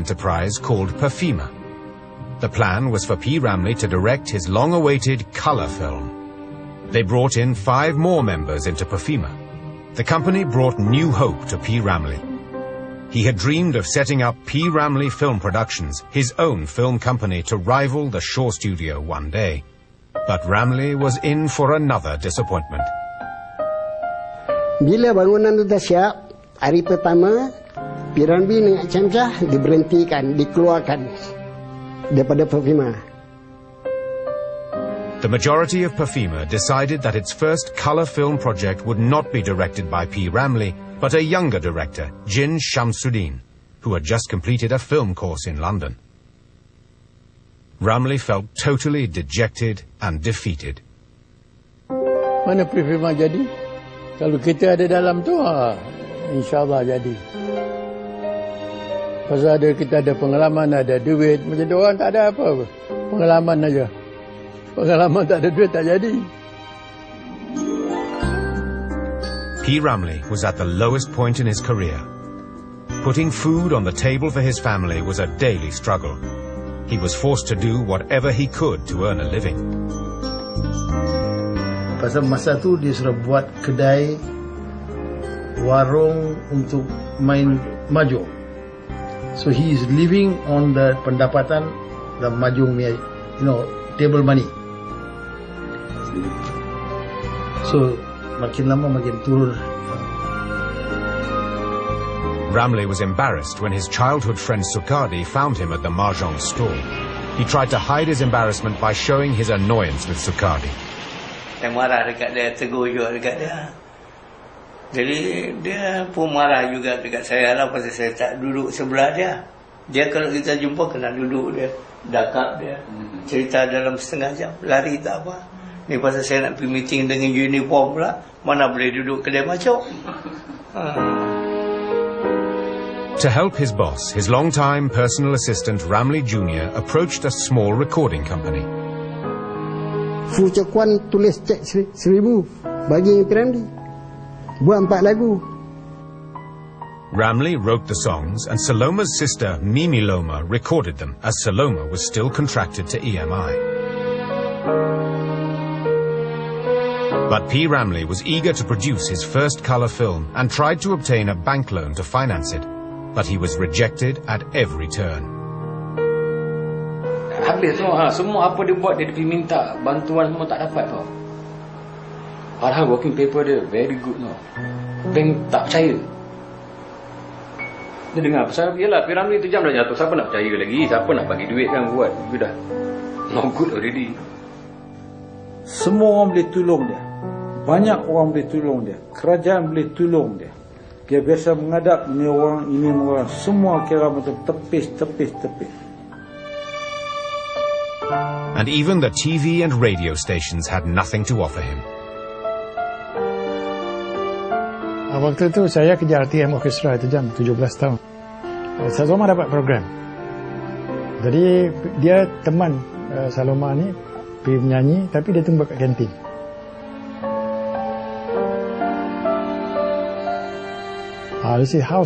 enterprise called Perfima. The plan was for P. Ramlee to direct his long-awaited color film. They brought in 5 more members into Perfima. The company brought new hope to P. Ramlee. He had dreamed of setting up P. Ramlee Film Productions, his own film company, to rival the Shaw Studio one day. But Ramlee was in for another disappointment. Bila bangunan itu dah siap, hari pertama, P. Ramlee dengan H.M. Shah diberhentikan, dikeluarkan daripada Perfima. The majority of Perfima decided that its first color film project would not be directed by P. Ramlee, but a younger director, Jin Shamsuddin, who had just completed a film course in London. Ramlee felt totally dejected and defeated. Mana Perfima jadi? Kalau kita ada dalam tu, insyaAllah jadi. Pasal kita ada pengalaman, ada duit. Macam orang tak ada apa. Pengalaman aja. Pengalaman tak ada duit, tak jadi. P. Ramlee was at the lowest point in his career. Putting food on the table for his family was a daily struggle. He was forced to do whatever he could to earn a living. Pasal masa tu dia sudah buat kedai warung untuk main mahjong. So he is living on the pendapatan the mahjong, table money. So makin lama makin turun. Ramlee was embarrassed when his childhood friend Sukadi found him at the mahjong stall. He tried to hide his embarrassment by showing his annoyance with Sukadi. Saya marah dekat dia, tegur juga dekat dia. Jadi dia pun marah juga dekat saya lah pasal saya tak duduk sebelah dia. Dia kalau kita jumpa kena duduk dia, dakap dia. Cerita dalam setengah jam, lari tak apa. Ni pasal saya nak pergi meeting dengan uniform pula, mana boleh duduk kedai macam. To help his boss, his long-time personal assistant Ramlee Jr. approached a small recording company. Fu Cekuan tulis cek 1,000 bagi P. Ramlee. Buat 4 lagu. Ramlee wrote the songs and Saloma's sister Mimi Loma recorded them as Saloma was still contracted to EMI. But P. Ramlee was eager to produce his first color film and tried to obtain a bank loan to finance it. But he was rejected at every turn. Habis semua apa dia buat, dia minta bantuan semua tak dapat tau. Padahal working paper dia very good tau. Bank tak percaya. Dia dengar pasal yelah P. Ramlee tu jam dah jatuh, siapa nak percaya lagi, siapa nak bagi duit kan buat. Dia dah no good already. Semua orang boleh tolong dia. Banyak orang boleh tolong dia. Kerajaan boleh tolong dia. Dia biasa mengadap ini orang, semua kira macam tepis. And even the TV and radio stations had nothing to offer him. Waktu itu saya kerja RTM Orchestra itu jam 17 tahun. Saloma dapat program. Jadi dia teman Saloma ni pergi menyanyi tapi dia tunggu kat kantin. This is how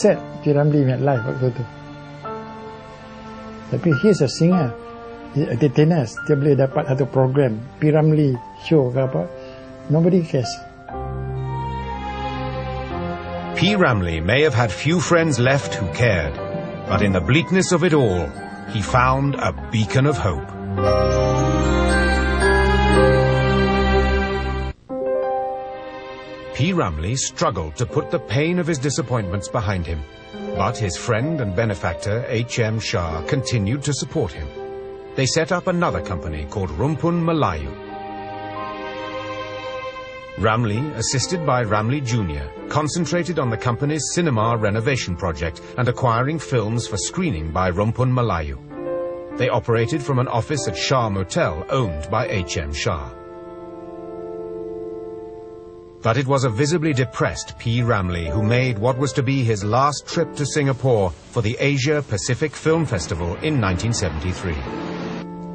sad P. Ramlee met life waktu itu. Tapi he's a singer. Entertainers, dia boleh dapat satu program P. Ramlee show ke apa, nobody cares. P. Ramlee may have had few friends left who cared, but in the bleakness of it all, he found a beacon of hope. P. Ramlee struggled to put the pain of his disappointments behind him, but his friend and benefactor H.M. Shah continued to support him. They set up another company called Rumpun Melayu. Ramlee, assisted by Ramlee Jr., concentrated on the company's cinema renovation project and acquiring films for screening by Rumpun Melayu. They operated from an office at Shah Motel owned by H.M. Shah. But it was a visibly depressed P. Ramlee who made what was to be his last trip to Singapore for the Asia Pacific Film Festival in 1973.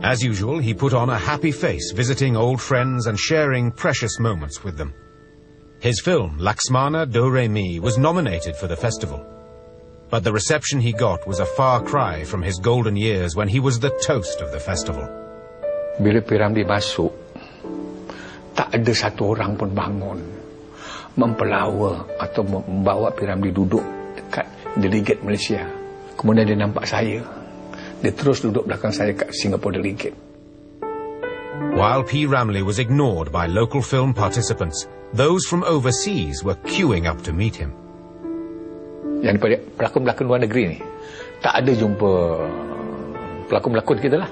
As usual, he put on a happy face, visiting old friends and sharing precious moments with them. His film, Laxmana Do Re Mi, was nominated for the festival. But the reception he got was a far cry from his golden years when he was the toast of the festival. Bila P. Ramlee masuk, tak ada satu orang pun bangun mempelawa atau membawa P. Ramlee duduk dekat delegate Malaysia. Kemudian dia nampak saya. Dia terus duduk belakang saya kat Singapore delegate. While P. Ramlee was ignored by local film participants, those from overseas were queuing up to meet him. Yang daripada pelakon-pelakon luar negeri ni, tak ada jumpa pelakon-pelakon kita lah.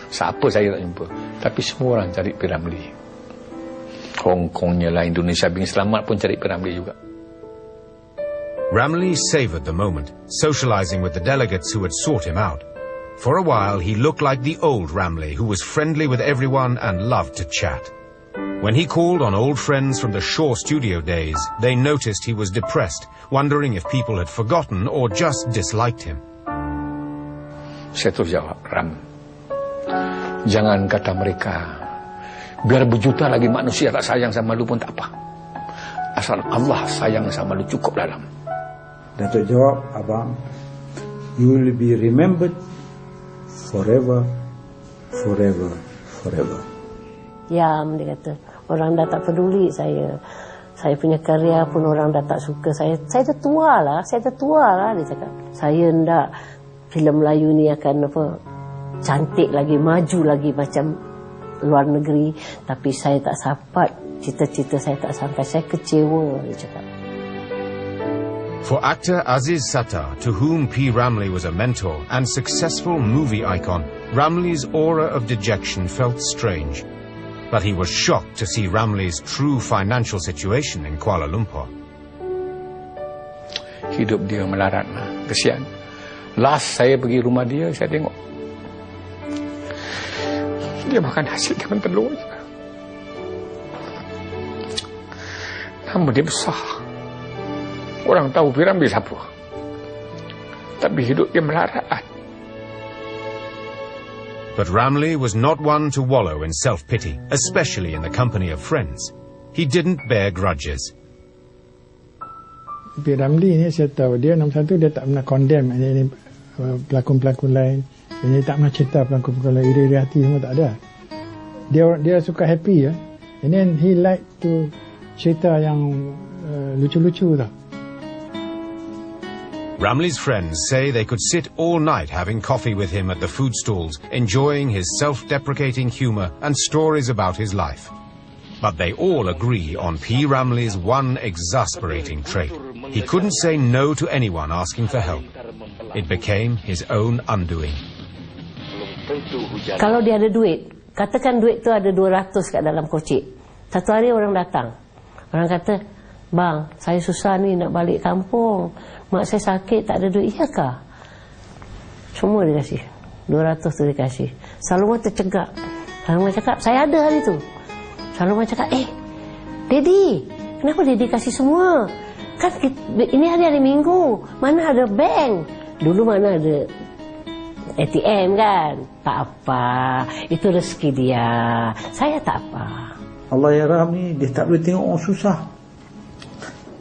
Siapa saya tak jumpa. Tapi semua orang cari P. Ramlee. Hong Kongnya lah, Indonesia Bing Selamat pun cari P. Ramlee juga. Ramlee savoured the moment, socialising with the delegates who had sought him out. For a while, he looked like the old Ramlee, who was friendly with everyone and loved to chat. When he called on old friends from the Shaw studio days, they noticed he was depressed, wondering if people had forgotten or just disliked him. Saya terus jawab, Ram, jangan kata mereka, biar berjuta lagi manusia tak sayang sama lu pun tak apa. Asal Allah sayang sama lu cukup dalam. Datuk jawab, abang, you will be remembered forever, forever, forever. Diam, dia kata. Orang dah tak peduli saya. Saya punya karya pun orang dah tak suka. Saya dah tua lah, dia cakap. Saya ndak filem Melayu ni akan apa, cantik lagi, maju lagi macam luar negeri. Tapi saya tak sapat, cita-cita saya tak sampai. Saya kecewa, dia cakap. For actor Aziz Sattar, to whom P. Ramlee was a mentor and successful movie icon, Ramlee's aura of dejection felt strange. But he was shocked to see Ramlee's true financial situation in Kuala Lumpur. Hidup dia melarat, kesian. Last saya pergi rumah dia, saya tengok dia makan nasi dengan telur je. Nama dia besar. Orang tahu P. Ramlee siapa. Tapi hidup dia melarat. But Ramlee was not one to wallow in self-pity, especially in the company of friends. He didn't bear grudges. P. Ramlee ni saya tahu, dia nombor satu, dia tak pernah condemn ini pelakon-pelakon lain. Dia tak pernah cerita pelakon-pelakon lain, iri hati semua tak ada. Dia suka happy ya. And then he like to cerita yang lucu-lucu tau. Ramlee's friends say they could sit all night having coffee with him at the food stalls, enjoying his self-deprecating humour and stories about his life. But they all agree on P. Ramlee's one exasperating trait. He couldn't say no to anyone asking for help. It became his own undoing. Kalau dia ada duit, katakan duit tu ada 200 kat dalam kocik. Satu hari orang datang. Orang kata, bang, saya susah ni nak balik kampung. Mak saya sakit, tak ada duit. Iyakah? Semua dia kasih. 200 tu dia kasih. Saloma tercegak. Saloma cakap, saya ada hari tu. Saloma cakap, Daddy, kenapa Daddy kasih semua? Kan ini hari Minggu. Mana ada bank? Dulu mana ada ATM kan? Tak apa. Itu rezeki dia. Saya tak apa. Allah ya Rahim ni, dia tak boleh tengok orang susah.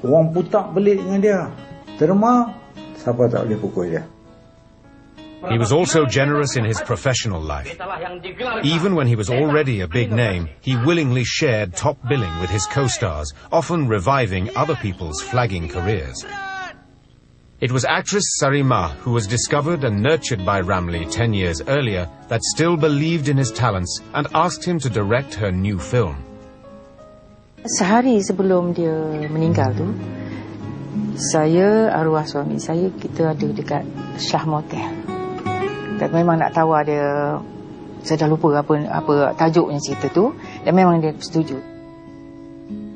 Orang putak belit dengan dia. Terma, siapa tak boleh pukul dia. He was also generous in his professional life. Even when he was already a big name, he willingly shared top billing with his co-stars, often reviving other people's flagging careers. It was actress Sarima who was discovered and nurtured by Ramlee 10 years earlier that still believed in his talents and asked him to direct her new film. Sehari sebelum dia meninggal tu, saya, arwah suami saya, kita ada dekat Shah Motel. Dan memang nak tahu ada, saya dah lupa apa tajuknya cerita tu, dan memang dia setuju.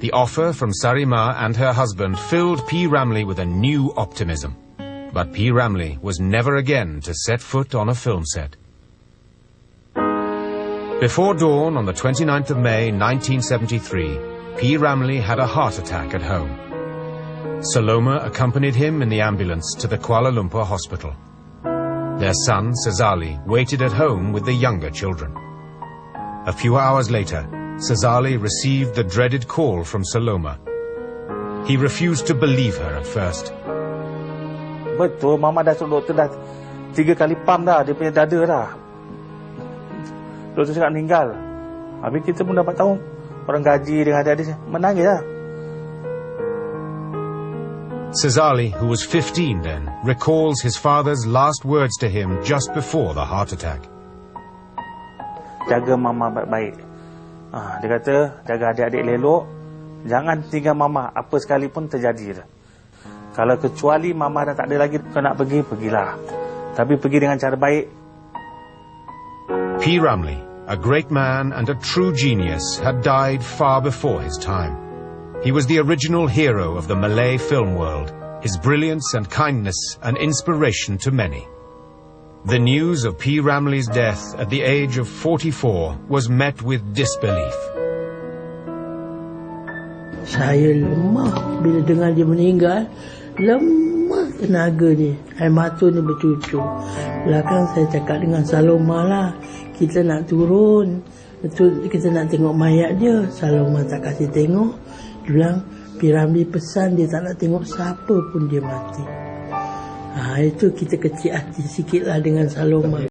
The offer from Sarima and her husband filled P. Ramlee with a new optimism. But P. Ramlee was never again to set foot on a film set. Before dawn on the 29th of May 1973, P. Ramlee had a heart attack at home. Saloma accompanied him in the ambulance to the Kuala Lumpur hospital. Their son, Sazali, waited at home with the younger children. A few hours later, Sazali received the dreaded call from Saloma. He refused to believe her at first. Betul, Mama dah suruh doktor dah 3 kali pam dah dia punya dada dah. Doktor cakap meninggal. Habis kita pun dapat tahu orang gaji dengan adik-adik menangis lah. Sazali, who was 15 then, recalls his father's last words to him just before the heart attack. Jaga Mama baik-baik. Dia kata, jaga adik-adik elok. Jangan tinggal Mama, apa sekalipun terjadi. Kalau kecuali Mama dah tak ada lagi, kau nak pergi, pergilah. Tapi pergi dengan cara baik. P. Ramlee, a great man and a true genius, had died far before his time. He was the original hero of the Malay film world, his brilliance and kindness an inspiration to many. The news of P. Ramlee's death at the age of 44 was met with disbelief. Saya lemah bila dengar dia meninggal. Lemah tenaga ni. Air mata ni bercucur. Belakang saya cakap dengan Saloma lah, kita nak turun. Betul, kita nak tengok mayat dia. Saloma tak kasih tengok. Dia bilang, P. Ramlee pesan dia tak nak tengok siapa pun dia mati. Itu kita kecil hati sikit lah dengan Saloma.